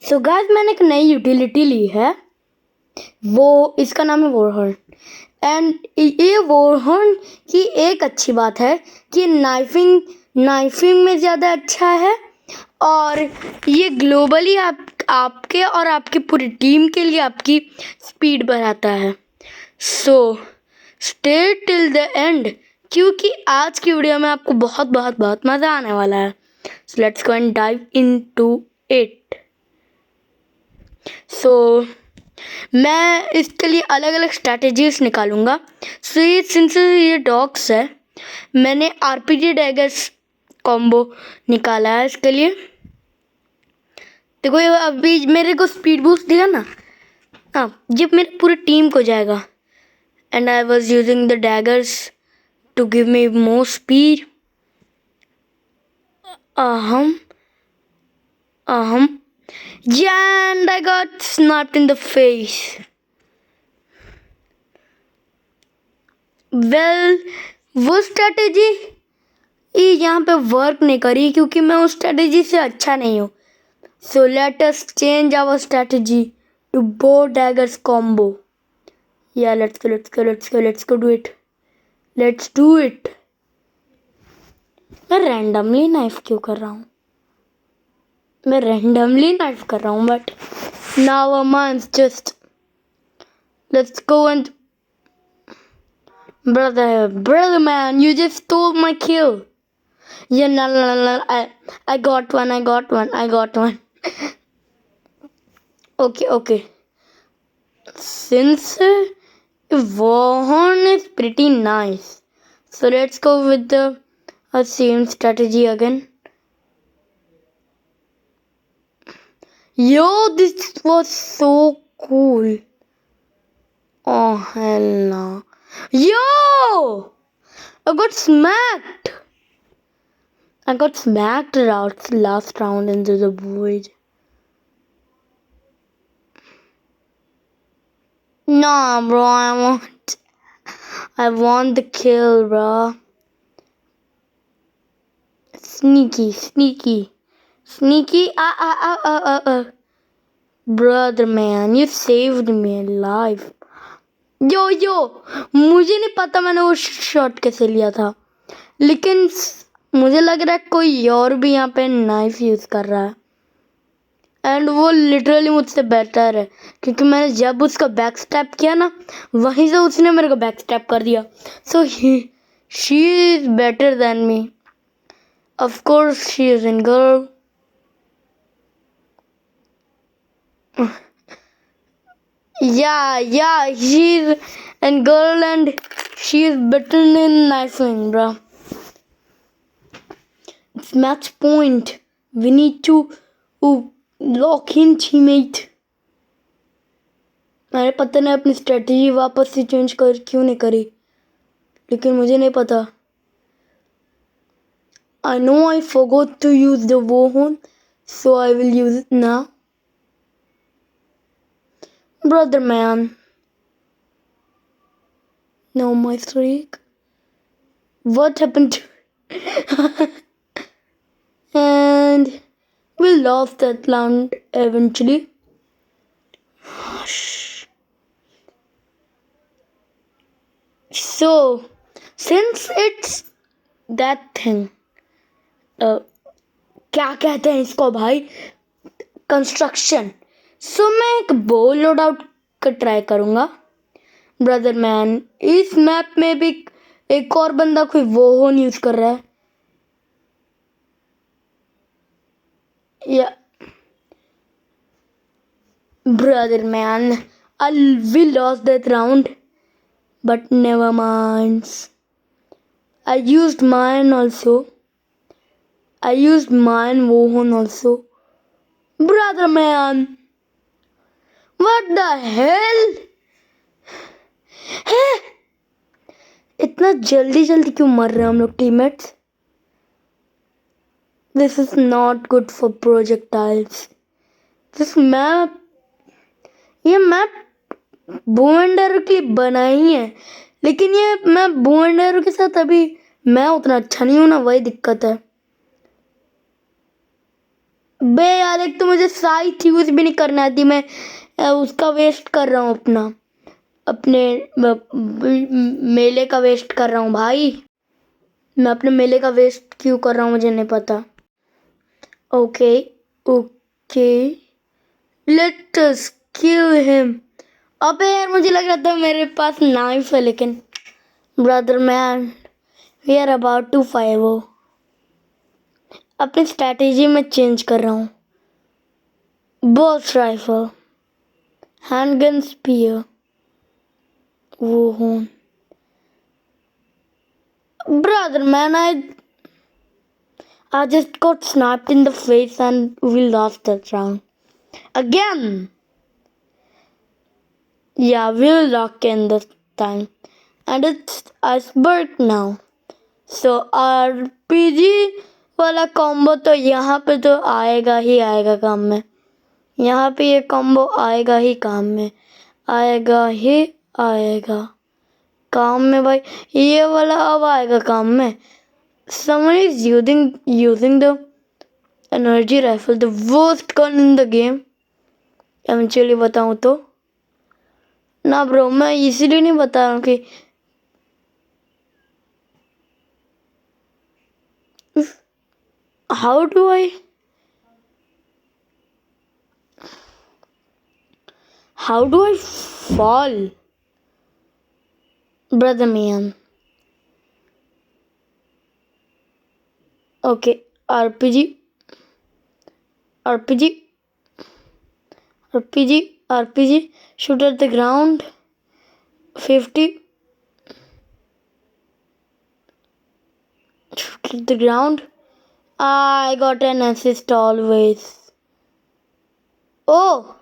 So guys मैंने एक नई यूटिलिटी ली है, वो इसका नाम है वॉरहॉर्न। एंड ये वॉरहॉर्न की एक अच्छी बात है कि नाइफिंग में ज़्यादा अच्छा है और ये ग्लोबली आपके और आपकी पूरी टीम के लिए आपकी स्पीड बढ़ाता है। So stay till the end क्योंकि आज की वीडियो में आपको बहुत बहुत बहुत मज़ा आने वाला है। So let's go and dive into it. So मैं इसके लिए अलग अलग स्ट्रैटेजीज निकालूंगा। सो ये सिंस ये डॉग्स है, मैंने आरपीजी डैगर्स कॉम्बो निकाला है इसके लिए। देखो ये अभी मेरे को स्पीड बूस्ट दिया ना, हाँ जब मेरे पूरी टीम को जाएगा। And I was using the daggers to give me more speed. Um and I got snapped in the face. Well, वो स्ट्रैटेजी यहाँ पे वर्क नहीं करी क्योंकि मैं उस स्ट्रैटेजी से अच्छा नहीं हूँ। So let us change our strategy to bow daggers combo. Yeah, let's go do it. Let's do it. मैं randomly नाइफ क्यों कर रहा हूँ? मैं randomly नाइफ कर रहा हूँ, but now a man's just let's go and brother man, you just stole my kill. Yeah, no, I got one. Okay. Since Warhorn is pretty nice, so let's go with the same strategy again. Yo, this was so cool. Oh hell no. Yo! I got smacked last round into the void. Nah, bro, I want the kill, bro. Sneaky. Brother man, you saved me alive. Yo, मुझे नहीं पता मैंने वो shot कैसे लिया था, लेकिन मुझे लग रहा है कोई और भी यहाँ पे नाइफ यूज कर रहा है। एंड वो लिटरली मुझसे बेटर है क्योंकि मैंने जब उसका बैक स्टैप किया ना, वहीं से उसने मेरे को बैक स्टैप कर दिया। So she is better than me. Of course she is in girl. Yeah, she is in girl and she is better in knifing, bro. It's match point. We need to lock in teammate. मैंने पता नहीं अपनी strategy वापस से change कर क्यों नहीं करी, लेकिन मुझे नहीं पता। I know I forgot to use the Warhorn, so I will use it now. Brother man. No, my streak. What happened to and we lost that round eventually. So, since it's that thing, क्या कहते हैं इसको भाई, construction. सो मैं एक बो load out का try करूँगा। ब्रदर मैन, इस मैप में भी एक और बंदा कोई वोहन यूज कर रहा है। या brother man, we lost that round, but never mind. I used mine Wohon also. Brother man, what the hell? है इतना जल्दी क्यों मर रहे हैं हम लोग teammates? This is not good for projectiles. ये मैप बो एंड एरो के लिए बना ही है, लेकिन ये मैं बो एंड एरो के साथ अभी मैं उतना अच्छा नहीं हूं ना, वही दिक्कत है। बे यार, एक तो मुझे साइट यूज भी नहीं करना आती, मैं उसका वेस्ट कर रहा हूँ अपने मेले का वेस्ट कर रहा हूँ भाई। मैं अपने मेले का वेस्ट क्यों कर रहा हूँ मुझे नहीं पता। Okay okay, let us kill him. अबे यार, मुझे लग रहा था मेरे पास नाइफ है, लेकिन brother man, we are about to fight. वो अपनी स्ट्रैटेजी में चेंज कर रहा हूँ। बॉस राइफल, हैंडगन, स्पीयर, वो हूँ। Brother man, I just got snapped in the face and we lost that round. Again! Yeah, we'll lock in this time. And it's iceberg now. So RPG वाला combo तो यहाँ पे तो आएगा ही आएगा काम में। यहाँ पे ये कॉम्बो आएगा ही काम में। आएगा ही आएगा काम में भाई। ये वाला अब आएगा काम में। Someone is using the energy rifle, the worst gun in the game. Eventually बताऊँ तो ना ब्रो, मैं इसीलिए नहीं बता रहा हूँ कि how do I fall, brother man? Okay, RPG, shoot at the ground. 50. Shoot at the ground. I got an assist always. Oh,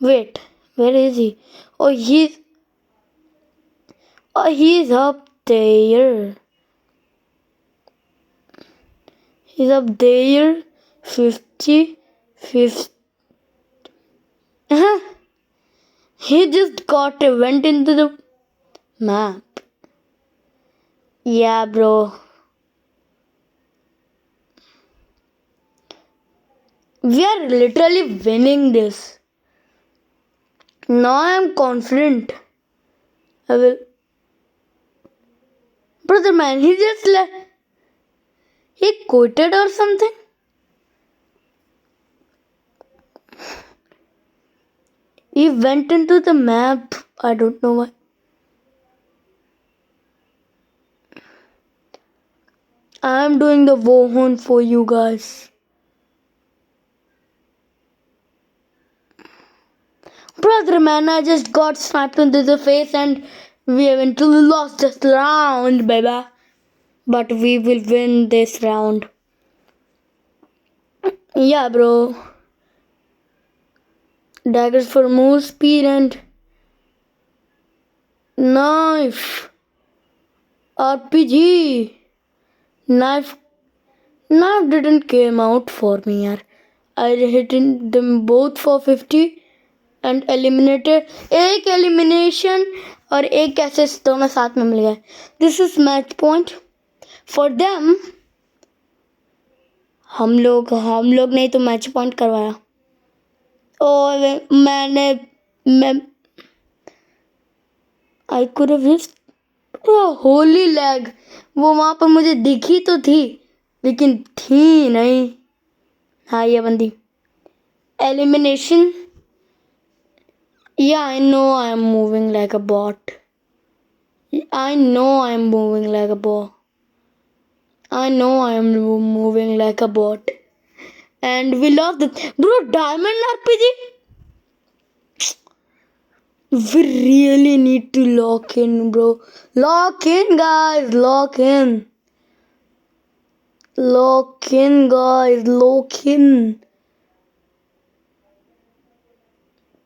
wait, where is he? Oh, he's up there. He's up there. 50. He just went into the map. Yeah, bro. We are literally winning this. Now I am confident. I will. Brother man, he quitted or something. He went into the map. I don't know why. I am doing the war horn for you guys. Brother man, I just got sniped into the face and we eventually lost this round, baby. But we will win this round. Yeah, bro. Daggers for more speed and knife. RPG. Knife didn't came out for me, yaar. I hit them both for 50 and eliminated. एक elimination और एक assist दोनों साथ में मिल गए. This is match point for them. हम लोग ने तो मैच पॉइंट करवाया. और मैं I could have just Holi lag. वो वहां पर मुझे दिखी तो थी लेकिन थी नहीं. हाँ, ये बंदी. Elimination. Yeah, I know I am moving like a bot. I know I am moving like a bot. And we lost it. Bro, Diamond RPG? We really need to lock in, bro. Lock in, guys. Lock in. Lock in, guys. Lock in.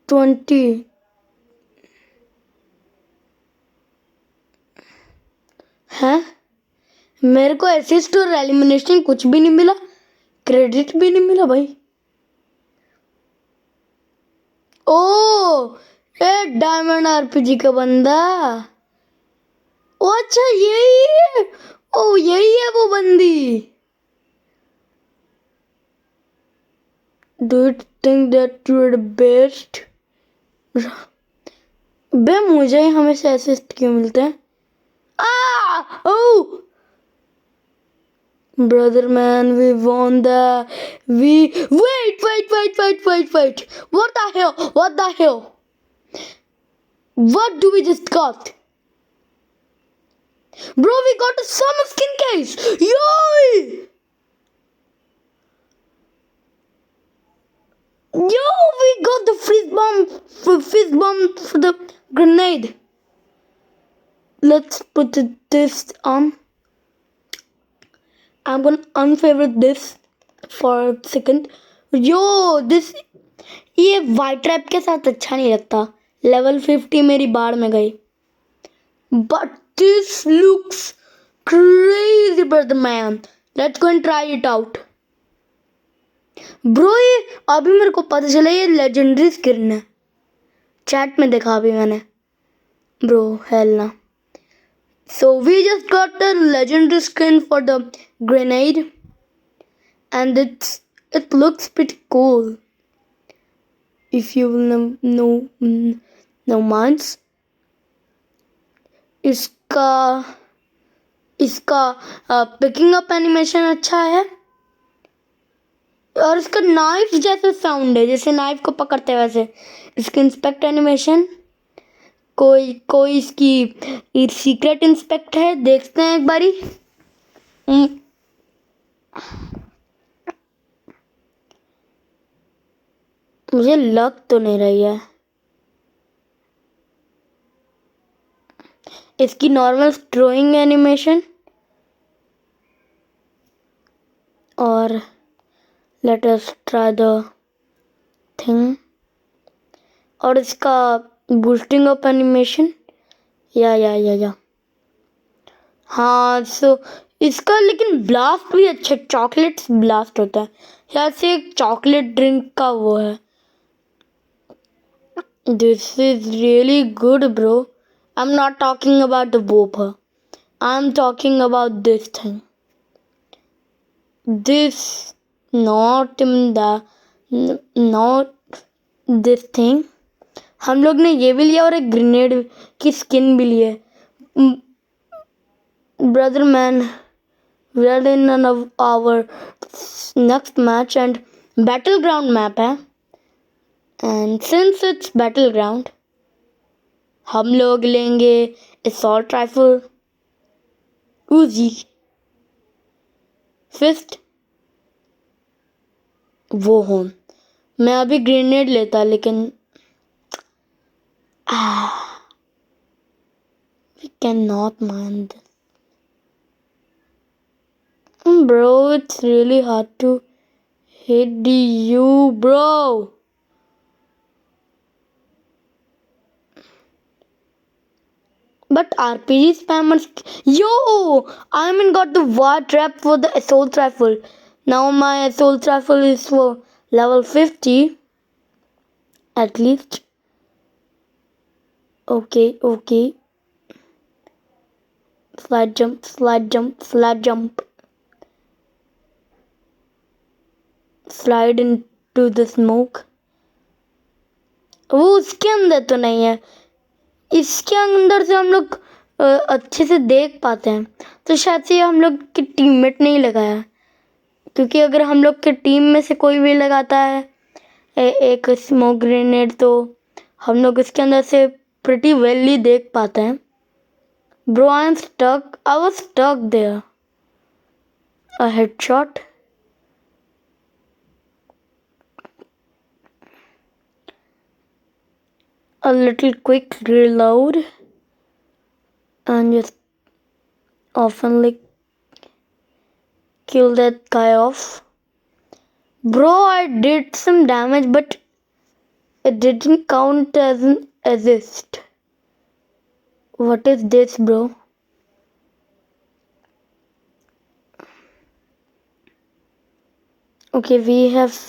20. हैं? मेरे को assist और elimination कुछ भी नहीं मिला. Credit भी नहीं मिला भाई. ओ, ये डायमंड आरपीजी का बंदा. ओ अच्छा, यही है. ओ, यही है वो बंदी. Do you think that you are the best? बे मुझे ही हमेशा असिस्ट क्यों मिलते हैं? Oh! Brother man, we won the... Wait. What the hell? What do we just got? Bro, we got a summer skin case! Yo, we got the fizz bomb for the grenade. Let's put this on. I'm gonna unfavorite this for a second. This ये white trap के साथ अच्छा नहीं लगता. Level 50 मेरी बाढ़ में गई. But this looks crazy, brother man. Let's go and try it out. Bro, ये अभी मेरे को पता चला ये लेजेंडरी स्किन है. चैट में देखा अभी मैंने. Bro, hell ना. So we just got the legendary skin for the grenade, and it looks pretty cool. If you will know minds, इसका पिकिंग अप एनिमेशन अच्छा है और इसका नाइफ जैसा साउंड है, जैसे नाइफ को पकड़ते हैं वैसे. इसका इंस्पेक्ट एनिमेशन कोई इसकी सीक्रेट इंस्पेक्ट है. देखते हैं एक बारी. मुझे लग तो नहीं रही है. इसकी नॉर्मल ड्राइंग एनिमेशन और let us try the thing. और इसका बूस्टिंग अप एनिमेशन या हाँ. सो इसका लेकिन ब्लास्ट भी अच्छा. चॉकलेट ब्लास्ट होता है. शायद से एक चॉकलेट ड्रिंक का वो है. This is really good bro. I'm not talking about the Boba. I'm talking about this thing. Not this thing. हम लोग ने ये भी लिया और एक ग्रेनेड की स्किन भी ली है. Brother man, we are in our next match and battleground map है. And since it's battleground, हम लोग लेंगे assault rifle, Uzi, फिस्ट, वो होम. मैं अभी ग्रेनेड लेता लेकिन we cannot mind this. Bro, it's really hard to hit you, bro. But RPG spammers. I haven't got the war trap for the assault rifle. Now my assault rifle is for level 50. At least. Okay. Slide jump. Slide into the smoke. वो उसके अंदर तो नहीं है. इसके अंदर से हम लोग अच्छे से देख पाते हैं. तो शायद से हम लोग की टीममेट नहीं लगाया. क्योंकि अगर हम लोग के टीम में से कोई भी लगाता है एक स्मोक ग्रेनेड तो हम लोग इसके अंदर से प्रिटी वेली देख पाते हैं. Bro, I was stuck there. A headshot. A little quick reload and just oftenly kill that guy off. Bro, I did some damage but it didn't count as an assist. What is this, bro? Okay, we have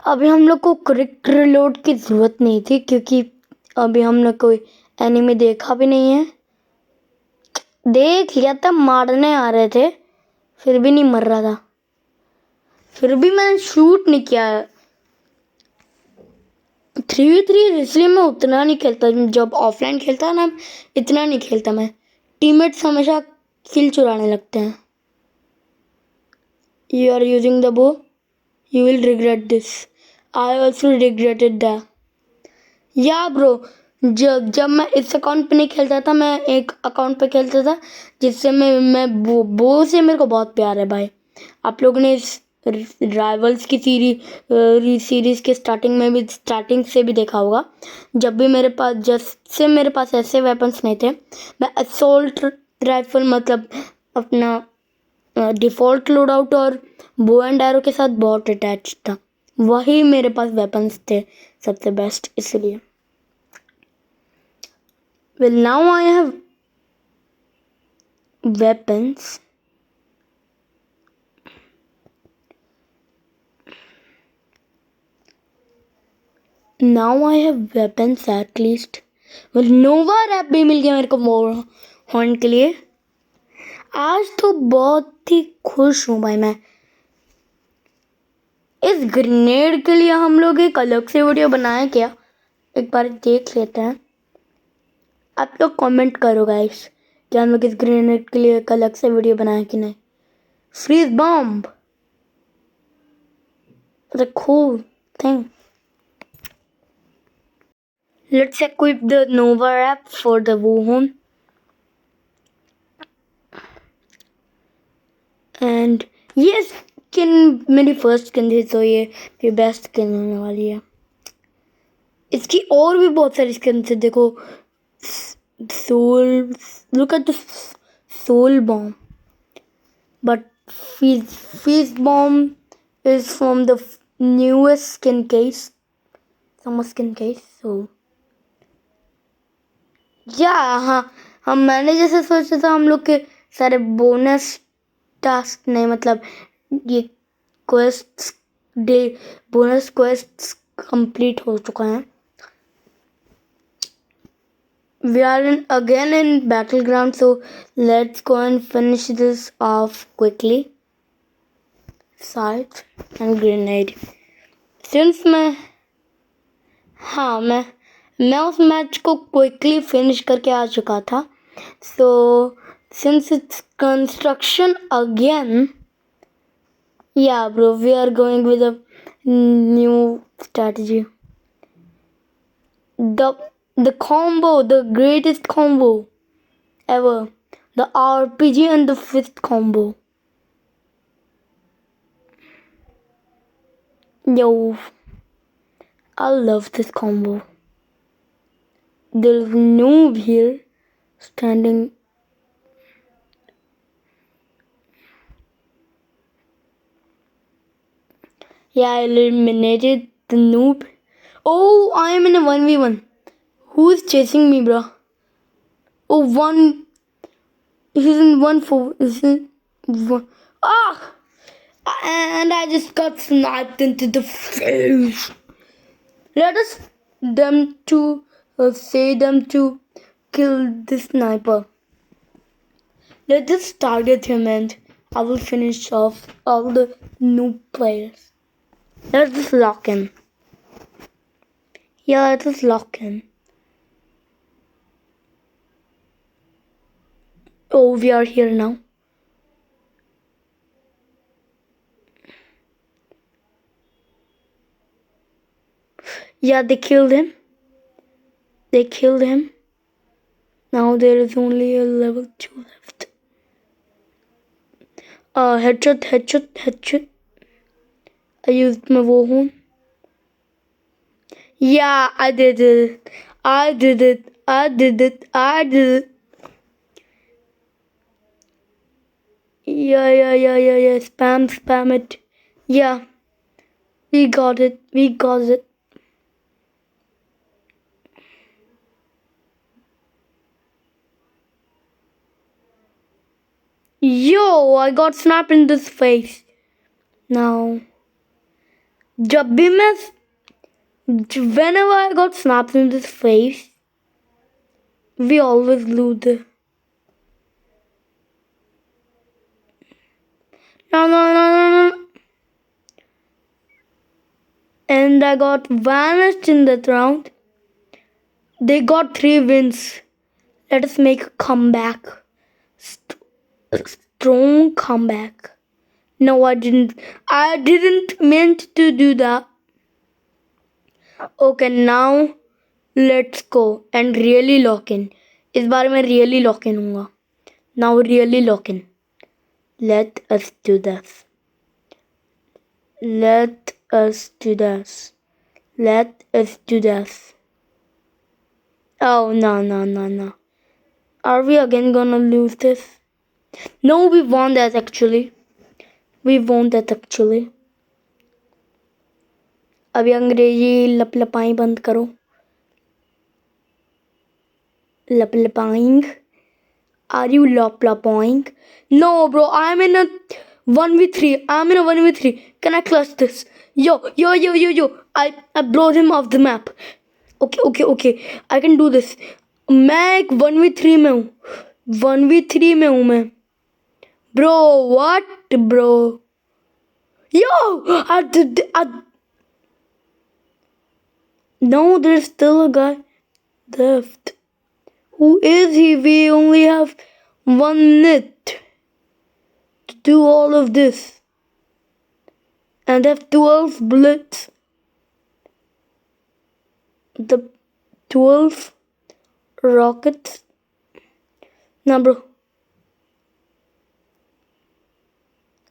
अभी हम लोग को quick reload की ज़रूरत नहीं थी क्योंकि अभी हमने कोई एनिमी देखा भी नहीं है. देख लिया था, मारने आ रहे थे, फिर भी नहीं मर रहा था, फिर भी मैंने शूट नहीं किया। 3v3 इसलिए मैं उतना नहीं खेलता, जब ऑफलाइन खेलता ना इतना नहीं खेलता मैं। टीममेट्स हमेशा किल चुराने लगते हैं। यू आर यूजिंग द बो, you will regret this, I also regretted that. या ब्रो, जब मैं इस अकाउंट पे नहीं खेलता था, मैं एक अकाउंट पे खेलता था जिससे मैं बो से मेरे को बहुत प्यार है भाई। आप लोगों ने इस राइवल्स की सीरीज के स्टार्टिंग से भी देखा होगा। जब भी मेरे पास जैसे मेरे पास ऐसे वेपन्स नहीं थे, मैं असोल्ट राइफल मतलब अपना डिफ़ॉल्ट लोड आउट और बो एंड एरो के साथ बहुत अटैच था। वही मेरे पास वेपन्स थे सबसे बेस्ट, इसलिए। Well, now I have weapons. Now I have weapons at least. Well, Nova wrap भी मिल गया मेरे को मोर हॉर्न के लिए। आज तो बहुत ही खुश हूँ भाई मैं। इस ग्रेनेड के लिए हम लोग एक अलग से वीडियो बनाए क्या, एक बार देख लेते हैं। आप लोग कमेंट करो गाइस कि हम लोग इस ग्रेनेड के लिए एक अलग से वीडियो बनाए कि नहीं। Freeze bomb, the cool thing. Let's equip the Nova app for the Wuhan. And ये स्किन मेरी फर्स्ट स्किन थी, तो ये मेरी बेस्ट स्किन होने वाली है। इसकी और भी बहुत सारी स्किन थे, देखो soul, look at the soul bomb, but face bomb is from the newest skin case, summer skin case. So या हाँ, मैंने जैसे सोचा था हम लोग के सारे बोनस टास्क नहीं, मतलब ये quest day bonus quest complete हो चुका है। We are again in battleground, so let's go and finish this off quickly. Sight and grenade. Since मैं उस मैच को क्विकली फिनिश करके आ चुका था, so since it's construction again, yeah bro, we are going with a new strategy. The combo, the greatest combo ever, the RPG and the fist combo. Yo, I love this combo. There's a noob here standing. Yeah, I eliminated the noob. Oh, I am in a 1v1. Who is chasing me, bro? Oh, one. He's in 1-4. He's in one. Ah! And I just got sniped into the face. Let us say them to kill the sniper. Let us target him and I will finish off all the noob players. Let's just lock him. Yeah, let us lock him. Oh, we are here now. Yeah, they killed him. Now there is only a level 2 left. Headshot. I used my warhorn. Yeah, I did it. Yeah. Spam it. Yeah. We got it. Yo, I got snapped in this face. Now, whenever I got snapped in this face, we always lose. No, no, no, no, no. And I got vanished in that round. They got 3 wins. Let us make a comeback. A strong comeback. No, I didn't. I didn't meant to do that. Okay, now let's go and really lock in. इस बार मैं really lock in हूँगा. Now really lock in. Let us do this. Let us do this. Let us do this. Oh, no, no, no, no. Are we again gonna lose this? No, we won that actually. We won that actually. अभी अंग्रेजी लपलपाई बंद करो. Laplapying. Are you laplapying? No, bro. I'm in a 1v3. I'm in a 1v3. Can I clutch this? Yo. I blow him off the map. Okay. I can do this. मैं एक 1v3 में हूँ. 1v3 में हूँ मैं. Bro, what, bro? Yo! No, there's still a guy left. Who is he? We only have 1 minute to do all of this. And have 12 bullets. The 12 rockets. Nah, bro.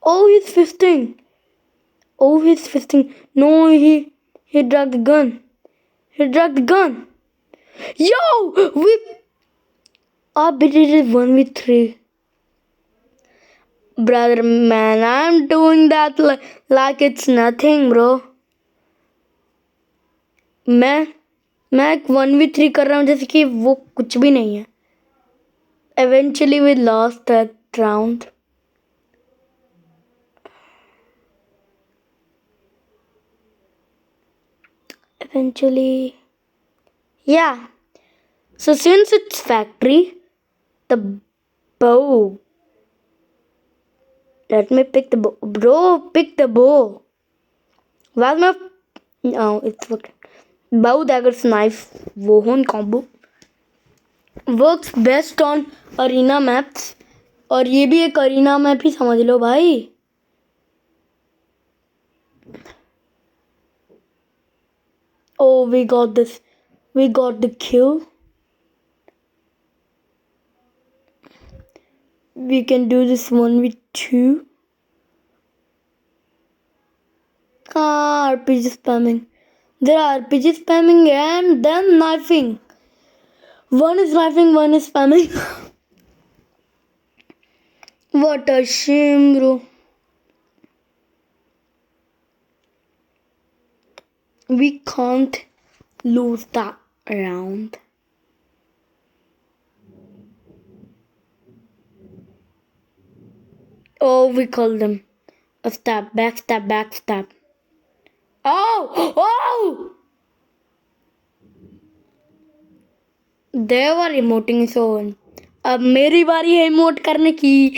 Oh, he's fisting. No, he dragged the gun. Yo! I beat it 1v3. Brother, man, I'm doing that like it's nothing, bro. मैं 1v3 कर रहा हूँ जैसे कि वो कुछ भी नहीं है. Eventually we lost that round. Eventually, yeah. So since it's factory, the bow. Let me pick the bow. Bro, pick the bow. Where's my... No, it's working. Bow, daggers, knife, Wohon combo. Works best on arena maps. और ये भी एक arena map ही समझ लो भाई. Oh, we got this. We got the kill. We can do this 1v2. RPG spamming. There are RPG spamming and then knifing. One is knifing, one is spamming. What a shame, bro. We can't lose that round. Oh, we call them a stab, backstab. Oh! They were emoting so. अब मेरी बारी है emote करने की.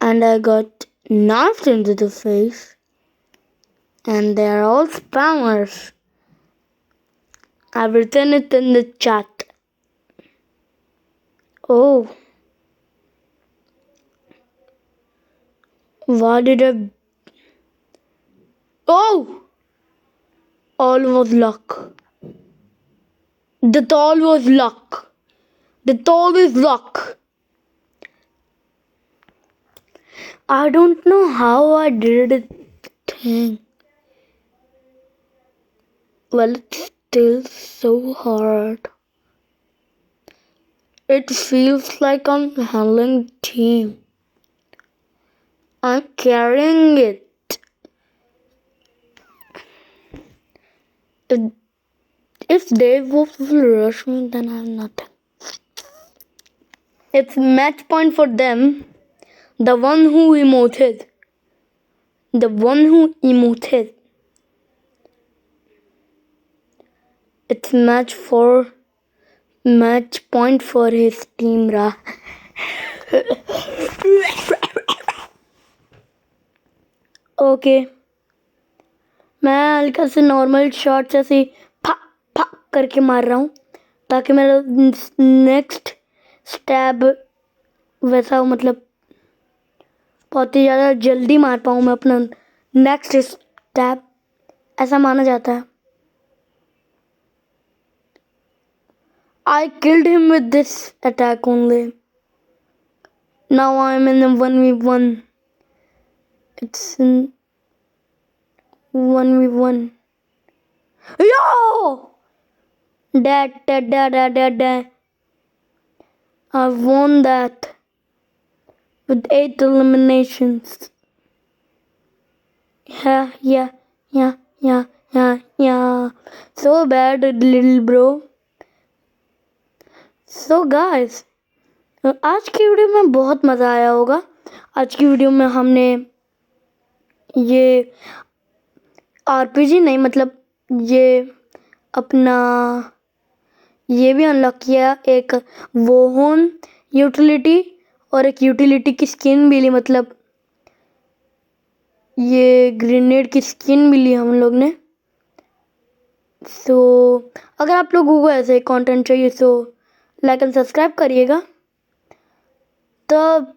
And I got knifed into the face. And they're all spammers. I've written it in the chat. Oh. Why did I... Oh! All was luck. That all was luck. That all is luck. I don't know how I did it thing. Well, it's still so hard. It feels like I'm handling team. I'm carrying it. If Dave Wolf will rush me, then I have nothing. It's match point for them. The one who emoted. the one who emoted. It's match point for his team रहा. Okay, मैं हल्का से normal shot से फा फा करके मार रहा हूँ ताकि मेरा नेक्स्ट स्टैब वैसा हो, मतलब बहुत ही ज़्यादा जल्दी मार पाऊँ मैं अपना नेक्स्ट स्टैब, ऐसा माना जाता है. I killed him with this attack only. Now I'm in a 1v1. It's in 1v1. Yo! Dead. I won that with 8 eliminations. Yeah. So bad, little bro. So guys, आज की video में बहुत मज़ा आया होगा. आज की वीडियो में हमने ये आरपीजी नहीं, मतलब ये अपना ये भी अनलॉक किया, एक वोहन यूटिलिटी और एक यूटिलिटी की स्किन मिली, मतलब ये ग्रेनेड की स्किन मिली हम लोग ने. सो अगर आप लोगों को ऐसे कंटेंट चाहिए तो लाइक एंड सब्सक्राइब करिएगा. तब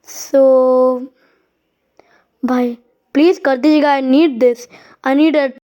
सो भाई प्लीज़ कर दीजिएगा. I need this. I need